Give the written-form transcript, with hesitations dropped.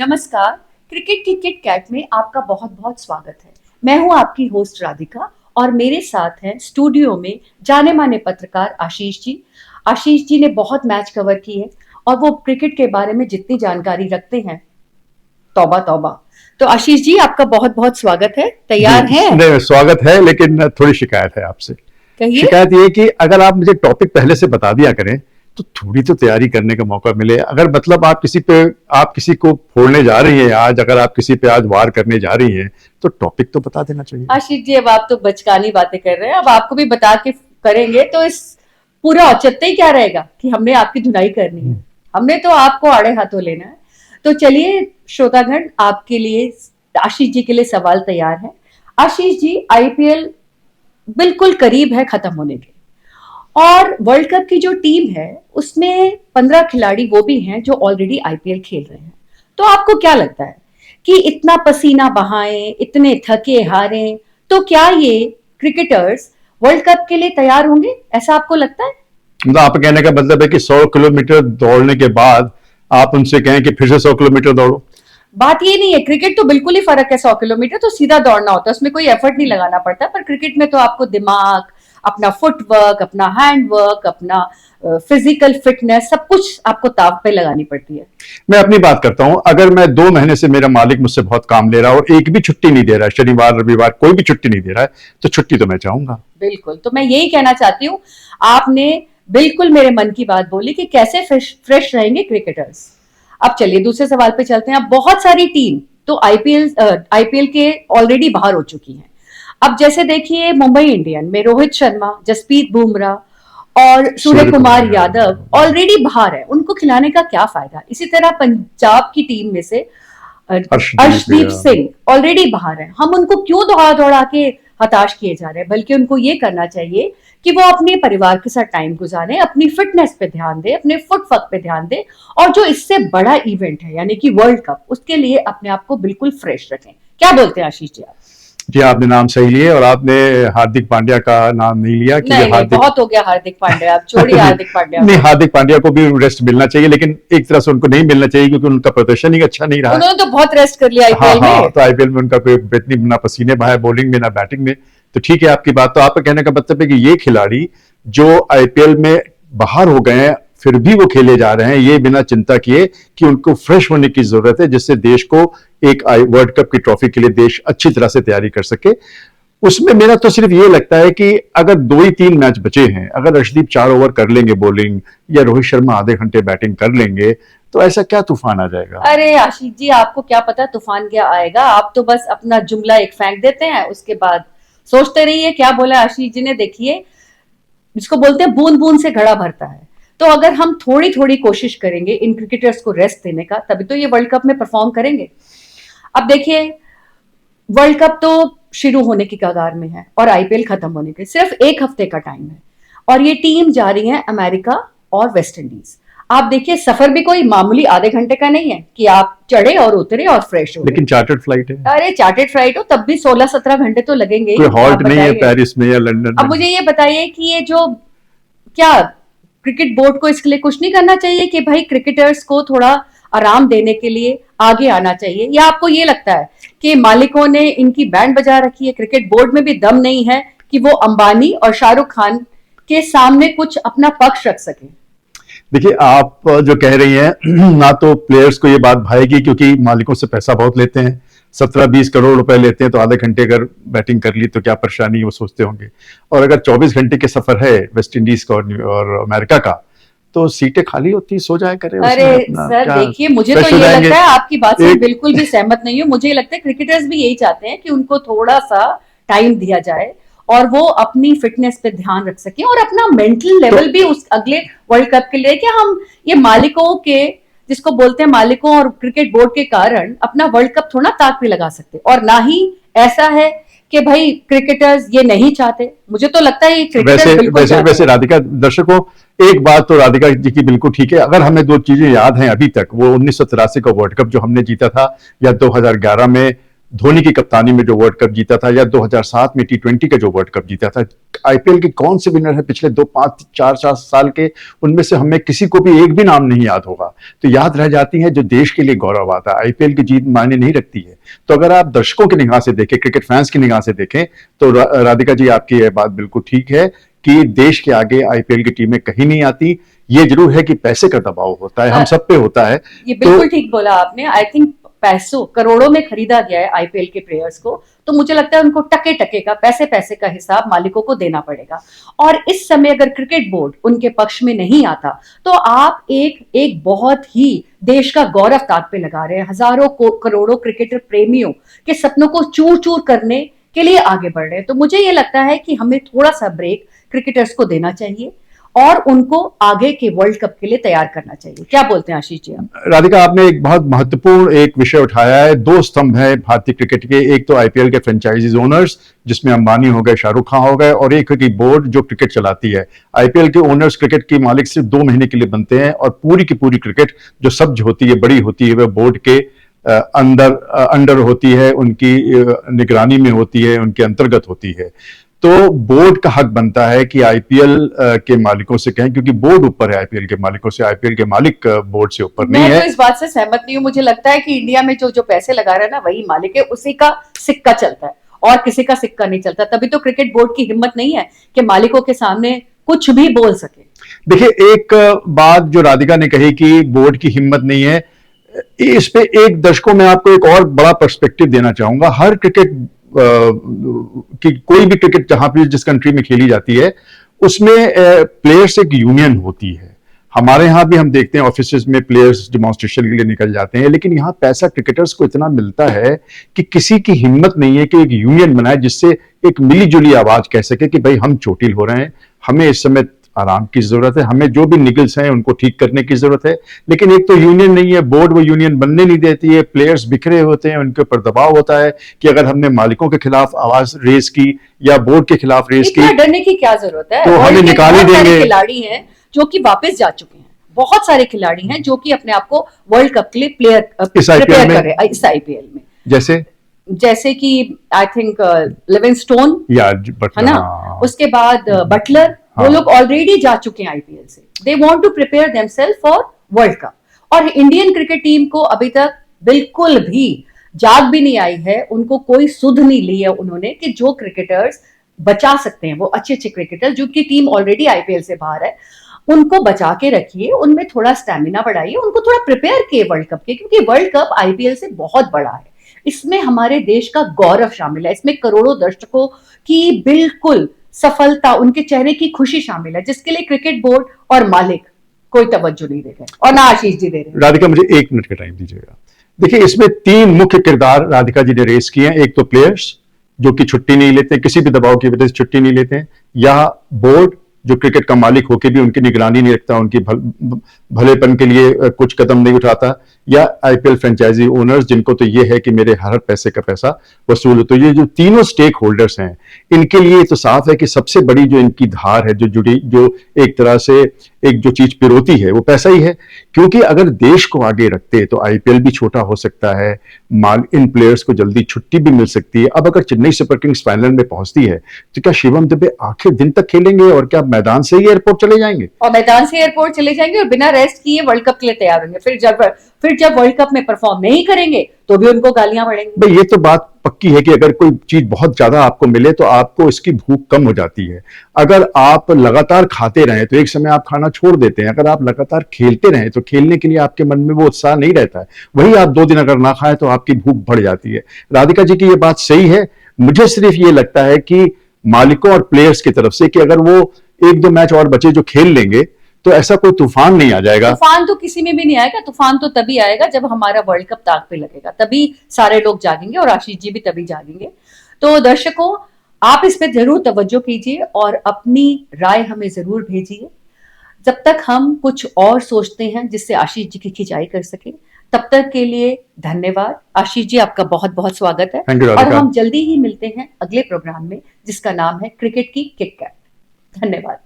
नमस्कार। क्रिकेट की Kit Kat में आपका बहुत बहुत स्वागत है। मैं हूं आपकी होस्ट राधिका और मेरे साथ हैं स्टूडियो में जाने माने पत्रकार आशीष जी। आशीष जी ने बहुत मैच कवर किए और वो क्रिकेट के बारे में जितनी जानकारी रखते हैं, तौबा तौबा। तो आशीष जी, आपका बहुत बहुत स्वागत है। तैयार जी हैं? नहीं, स्वागत है, लेकिन थोड़ी शिकायत है आपसे। कहिए। शिकायत ये कि अगर आप मुझे टॉपिक पहले से बता दिया करें तो थोड़ी तो तैयारी करने का मौका मिले। अगर मतलब आप किसी को फोड़ने जा रही हैं आज, अगर आप किसी पे आज वार करने जा रही हैं तो टॉपिक तो बता देना चाहिए। आशीष जी, अब आप तो बचकानी बातें कर रहे हैं, अब आपको भी बता के करेंगे तो इस पूरा औचित्य ही क्या रहेगा कि हमने आपकी धुनाई करनी है। हमने तो आपको आड़े हाथों लेना है। तो चलिए श्रोतागण, आपके लिए, आशीष जी के लिए सवाल तैयार है। आशीष जी, आईपीएल बिल्कुल करीब है खत्म होने के और वर्ल्ड कप की जो टीम है उसमें 15 खिलाड़ी वो भी हैं जो ऑलरेडी आईपीएल खेल रहे हैं। तो आपको क्या लगता है कि इतना पसीना बहाएं, इतने थके हारे, तो क्या ये क्रिकेटर्स वर्ल्ड कप के लिए तैयार होंगे? ऐसा आपको लगता है? मतलब आप कहने का मतलब है कि 100 किलोमीटर दौड़ने के बाद आप उनसे कहें कि फिर से 100 किलोमीटर दौड़ो? बात ये नहीं है, क्रिकेट तो बिल्कुल ही फर्क है। 100 किलोमीटर तो सीधा दौड़ना होता है, उसमें कोई एफर्ट नहीं लगाना पड़ता। पर क्रिकेट में तो आपको दिमाग, अपना फुटवर्क, अपना हैंडवर्क, अपना फिजिकल फिटनेस, सब कुछ आपको ताव पे लगानी पड़ती है। मैं अपनी बात करता हूं। अगर मैं 2 महीने से मेरा मालिक मुझसे बहुत काम ले रहा है और एक भी छुट्टी नहीं दे रहा है, शनिवार रविवार कोई भी छुट्टी नहीं दे रहा है, तो छुट्टी तो मैं चाहूंगा। बिल्कुल, तो मैं यही कहना चाहती हूँ, आपने बिल्कुल मेरे मन की बात बोली कि कैसे फ्रेश रहेंगे क्रिकेटर्स। अब चलिए दूसरे सवाल पे चलते हैं। अब बहुत सारी टीम तो आईपीएल के ऑलरेडी बाहर हो चुकी हैं। अब जैसे देखिए, मुंबई इंडियन में रोहित शर्मा, जसप्रीत बुमराह और सूर्य कुमार यादव ऑलरेडी बाहर है। उनको खिलाने का क्या फायदा? इसी तरह पंजाब की टीम में से अर्शदीप सिंह ऑलरेडी बाहर है। हम उनको क्यों दौड़ा दौड़ा के हताश किए जा रहे हैं? बल्कि उनको ये करना चाहिए कि वो अपने परिवार के साथ टाइम गुजारें, अपनी फिटनेस पे ध्यान दें, अपने फुटवर्क पे ध्यान दें और जो इससे बड़ा इवेंट है यानी कि वर्ल्ड कप, उसके लिए अपने आप को बिल्कुल फ्रेश रखें। क्या बोलते हैं आशीष जी आप? जी, आपने नाम सही लिए और आपने हार्दिक पांड्या का नाम नहीं लिया कि नहीं, हार्दिक बहुत हो गया हार्दिक पांड्या, आप छोड़िए हार्दिक पांड्या। नहीं, हार्दिक पांड्या को भी रेस्ट मिलना चाहिए, लेकिन एक तरह से उनको नहीं मिलना चाहिए क्योंकि उनका प्रदर्शन ही अच्छा नहीं रहा। उन्होंने तो बहुत रेस्ट कर लिया आईपीएल में। तो आईपीएल में उनका कोई इतनी ना पसीने बहाए बॉलिंग में ना बैटिंग में। तो ठीक है आपकी बात। तो आपका कहने का मतलब है कि ये खिलाड़ी जो आईपीएल में बाहर हो गए हैं फिर भी वो खेले जा रहे हैं, ये बिना चिंता किए कि उनको फ्रेश होने की जरूरत है, जिससे देश को एक वर्ल्ड कप की ट्रॉफी के लिए देश अच्छी तरह से तैयारी कर सके। उसमें मेरा तो सिर्फ ये लगता है कि अगर 2 ही 3 मैच बचे हैं, अगर अर्शदीप 4 ओवर कर लेंगे बॉलिंग या रोहित शर्मा आधे घंटे बैटिंग कर लेंगे तो ऐसा क्या तूफान आ जाएगा? अरे आशीष जी, आपको क्या पता तूफान क्या आएगा। आप तो बस अपना जुमला एक फेंक देते हैं, उसके बाद सोचते रहिए क्या बोला आशीष जी ने। देखिए, जिसको बोलते हैं बूंद बूंद से घड़ा भरता है। तो अगर हम थोड़ी थोड़ी कोशिश करेंगे इन क्रिकेटर्स को रेस्ट देने का, तभी तो ये वर्ल्ड कप में परफॉर्म करेंगे। अब देखिए, वर्ल्ड कप तो शुरू होने की कगार में है और आईपीएल खत्म होने के सिर्फ 1 हफ्ते का टाइम है और ये टीम जा रही है अमेरिका और वेस्ट इंडीज। आप देखिए, सफर भी कोई मामूली आधे घंटे का नहीं है कि आप चढ़े और उतरे और फ्रेश हो। लेकिन चार्टर्ड फ्लाइट है। अरे चार्टर्ड फ्लाइट हो तब भी 16-17 घंटे तो लगेंगे। कोई हॉल्ट नहीं है पेरिस में या लंदन में। अब मुझे ये बताइए कि ये जो, क्या क्रिकेट बोर्ड को इसके लिए कुछ नहीं करना चाहिए कि भाई क्रिकेटर्स को थोड़ा आराम देने के लिए आगे आना चाहिए? या आपको ये लगता है कि मालिकों ने इनकी बैंड बजा रखी है, क्रिकेट बोर्ड में भी दम नहीं है कि वो अंबानी और शाहरुख खान के सामने कुछ अपना पक्ष रख सके? देखिए, आप जो कह रही हैं ना, तो प्लेयर्स को ये बात भाएगी क्योंकि मालिकों से पैसा बहुत लेते हैं। 17-20 करोड़ रुपए लेते हैं, तो आधे घंटे अगर बैटिंग कर ली तो क्या परेशानी, वो सोचते होंगे। और अगर 24 घंटे के सफर है वेस्ट इंडीज का और अमेरिका का, तो सीटें खाली होती, सो जाया करें। अरे सर देखिए, मुझे तो ये लगता है, आपकी बात से बिल्कुल भी सहमत नहीं हूँ। मुझे लगता है क्रिकेटर्स भी यही चाहते हैं कि उनको थोड़ा सा टाइम दिया जाए और वो अपनी फिटनेस पे ध्यान रख सके और अपना मेंटल लेवल भी उस अगले वर्ल्ड कप के लिए। क्या हम ये मालिकों के, जिसको बोलते हैं मालिकों और क्रिकेट बोर्ड के कारण, अपना वर्ल्ड कप थोड़ा ताक पे लगा सकते? और ना ही ऐसा है कि भाई क्रिकेटर्स ये नहीं चाहते। मुझे तो लगता है ये क्रिकेटर्स वैसे राधिका, दर्शकों, एक बात तो राधिका जी की बिल्कुल ठीक है। अगर हमें 2 चीजें याद हैं अभी तक, वो 1983 का वर्ल्ड कप जो हमने जीता था, या 2011 में धोनी की कप्तानी में जो वर्ल्ड कप जीता था, या 2007 में T20 का जो वर्ल्ड कप जीता था, आईपीएल के कौन से विनर है पिछले 2-5-4 साल के, उनमें से हमें किसी को भी एक भी नाम नहीं याद होगा। तो याद रह जाती है जो देश के लिए गौरव आता है। आईपीएल की जीत मायने नहीं रखती है। तो अगर आप दर्शकों की निगाह से देखें, क्रिकेट फैंस की निगाह से देखें, तो राधिका जी आपकी यह बात बिल्कुल ठीक है कि देश के आगे आईपीएल की टीमें कहीं नहीं आती। ये जरूर है कि पैसे का दबाव होता है, हम सब पे होता है। ये बिल्कुल ठीक बोला आपने। आई थिंक पैसों करोड़ों में खरीदा गया है आईपीएल के प्लेयर्स को, तो मुझे लगता है उनको टके टके का, पैसे पैसे का हिसाब मालिकों को देना पड़ेगा। और इस समय अगर क्रिकेट बोर्ड उनके पक्ष में नहीं आता, तो आप एक बहुत ही देश का गौरव ताक पे लगा रहे हैं। हजारों करोड़ों क्रिकेटर प्रेमियों के सपनों को चूर चूर करने के लिए आगे बढ़ रहे हैं। तो मुझे ये लगता है कि हमें थोड़ा सा ब्रेक क्रिकेटर्स को देना चाहिए और उनको आगे के वर्ल्ड कप के लिए तैयार करना चाहिए। क्या बोलते हैं आशीष जी आप? राधिका, आपने एक बहुत महत्वपूर्ण एक विषय उठाया है। दो स्तंभ है भारतीय क्रिकेट के, एक तो आईपीएल के फ्रेंचाइजीज ओनर्स, जिसमें अंबानी हो गए, शाहरुख खान हो गए, और एक है कि बोर्ड जो क्रिकेट चलाती है। आईपीएल के ओनर्स क्रिकेट की मालिक सिर्फ 2 महीने के लिए बनते हैं, और पूरी की पूरी क्रिकेट जो सब्ज होती है, बड़ी होती है, वह बोर्ड के अंडर होती है, उनकी निगरानी में होती है, उनके अंतर्गत होती है। तो बोर्ड का हक बनता है कि आईपीएल के मालिकों से कहें, क्योंकि बोर्ड ऊपर है आईपीएल के मालिकों से, आईपीएल के मालिक बोर्ड से ऊपर नहीं है। मैं तो इस बात से सहमत नहीं हूँ। मुझे लगता है कि इंडिया में जो पैसे लगा रहा है ना, वही मालिक है, उसी का सिक्का चलता है और किसी का सिक्का नहीं चलता। तभी तो क्रिकेट बोर्ड की हिम्मत नहीं है कि मालिकों के सामने कुछ भी बोल सके। देखिए, एक बात जो राधिका ने कही कि बोर्ड की हिम्मत नहीं है, इस पे एक दर्शकों में आपको एक और बड़ा पर्सपेक्टिव देना चाहूंगा। हर क्रिकेट कि कोई भी क्रिकेट जहां भी जिस कंट्री में खेली जाती है, उसमें प्लेयर्स एक यूनियन होती है। हमारे यहां भी हम देखते हैं ऑफिसेज में प्लेयर्स डिमॉन्स्ट्रेशन के लिए निकल जाते हैं, लेकिन यहां पैसा क्रिकेटर्स को इतना मिलता है कि किसी की हिम्मत नहीं है कि एक यूनियन बनाए, जिससे एक मिलीजुली आवाज कह सके कि भाई हम चोटिल हो रहे हैं, हमें इस समय आराम की जरूरत है, हमें जो भी निगल्स हैं उनको ठीक करने की जरूरत है। लेकिन एक तो यूनियन नहीं है, बोर्ड वो यूनियन बनने नहीं देती है, प्लेयर्स बिखरे होते हैं, उनके ऊपर दबाव होता है कि अगर हमने मालिकों के खिलाफ आवाज रेज की या बोर्ड के खिलाफ रेज की, डरने की क्या जरूरत है? तो हमें निकाल ही देंगे। खिलाड़ी हैं जो कि वापस जा चुके हैं, बहुत सारे खिलाड़ी हैं जो कि अपने आप को वर्ल्ड कप के लिए प्रिपेयर कर रहे हैं इस आईपीएल में। जैसे कि आई थिंक लिविंगस्टोन, है ना, उसके बाद बटलर, वो लोग ऑलरेडी जा चुके हैं आईपीएल से। They want to prepare themselves for world cup. और इंडियन क्रिकेट टीम को अभी तक बिल्कुल भी जाग भी नहीं आई है, उनको कोई सुध नहीं ली है उन्होंने कि जो क्रिकेटर्स बचा सकते हैं, वो अच्छे अच्छे क्रिकेटर्स जिनकी टीम ऑलरेडी आईपीएल से बाहर है, उनको बचा के रखिए, उनमें थोड़ा स्टैमिना बढ़ाइए, उनको थोड़ा प्रिपेयर किए वर्ल्ड कप के, क्योंकि वर्ल्ड कप आईपीएल से बहुत बड़ा है। इसमें हमारे देश का गौरव शामिल है, इसमें करोड़ों दर्शकों की बिल्कुल सफलता, उनके चेहरे की खुशी शामिल है, जिसके लिए क्रिकेट बोर्ड और मालिक कोई तवज्जो नहीं दे रहे, और ना आशीष जी दे रहे। राधिका, मुझे 1 मिनट का टाइम दीजिएगा। देखिए, इसमें 3 मुख्य किरदार राधिका जी ने रेस किए हैं। एक तो प्लेयर्स जो कि छुट्टी नहीं लेते, किसी भी दबाव की वजह से छुट्टी नहीं लेते हैं, या बोर्ड जो क्रिकेट का मालिक होकर भी उनकी निगरानी नहीं रखता, उनकी भलेपन के लिए कुछ कदम नहीं उठाता, या आईपीएल फ्रेंचाइजी ओनर्स जिनको तो ये है कि मेरे हर पैसे का पैसा वसूल हो। तो ये जो तीनों स्टेक होल्डर्स हैं, इनके लिए तो साफ है कि सबसे बड़ी जो इनकी धार है, जो एक तरह से एक जो चीज पिरोती है, वो पैसा ही है। क्योंकि अगर देश को आगे रखते तो आईपीएल भी छोटा हो सकता है, इन प्लेयर्स को जल्दी छुट्टी भी मिल सकती है। अब अगर चेन्नई सुपर किंग्स फाइनल में पहुंचती है, तो क्या शिवम दुबे आखिर दिन तक खेलेंगे, और क्या मैदान से ही एयरपोर्ट चले जाएंगे? और मैदान से एयरपोर्ट चले जाएंगे और बिना रेस्ट किए वर्ल्ड कप के लिए तैयार होंगे। फिर जब वर्ल्ड कप में परफॉर्म नहीं करेंगे तो भी उनको गालियां पड़ेंगी। भाई, ये तो बात पक्की है कि अगर कोई चीज बहुत ज्यादा आपको मिले तो आपको इसकी भूख कम हो जाती है। अगर आप लगातार खाते रहें तो एक समय आप खाना छोड़ देते हैं। अगर आप लगातार खेलते रहें तो खेलने के लिए आपके मन में वो उत्साह नहीं रहता है। वही आप 2 दिन अगर ना खाएं तो आपकी भूख बढ़ जाती है। राधिका जी की ये बात सही है। मुझे सिर्फ ये लगता है कि मालिकों और प्लेयर्स की तरफ से कि अगर वो 1-2 मैच और बचे जो खेल लेंगे, तो ऐसा कोई तूफान नहीं आ जाएगा। तूफान तो किसी में भी नहीं आएगा। तूफान तो तभी आएगा जब हमारा वर्ल्ड कप ताक पे लगेगा, तभी सारे लोग जागेंगे और आशीष जी भी तभी जागेंगे। तो दर्शकों, आप इस पे जरूर तवज्जो कीजिए और अपनी राय हमें जरूर भेजिए। जब तक हम कुछ और सोचते हैं जिससे आशीष जी की खिंचाई कर सके, तब तक के लिए धन्यवाद। आशीष जी, आपका बहुत बहुत स्वागत है, और हम जल्दी ही मिलते हैं अगले प्रोग्राम में, जिसका नाम है क्रिकेट की किक कैट। धन्यवाद।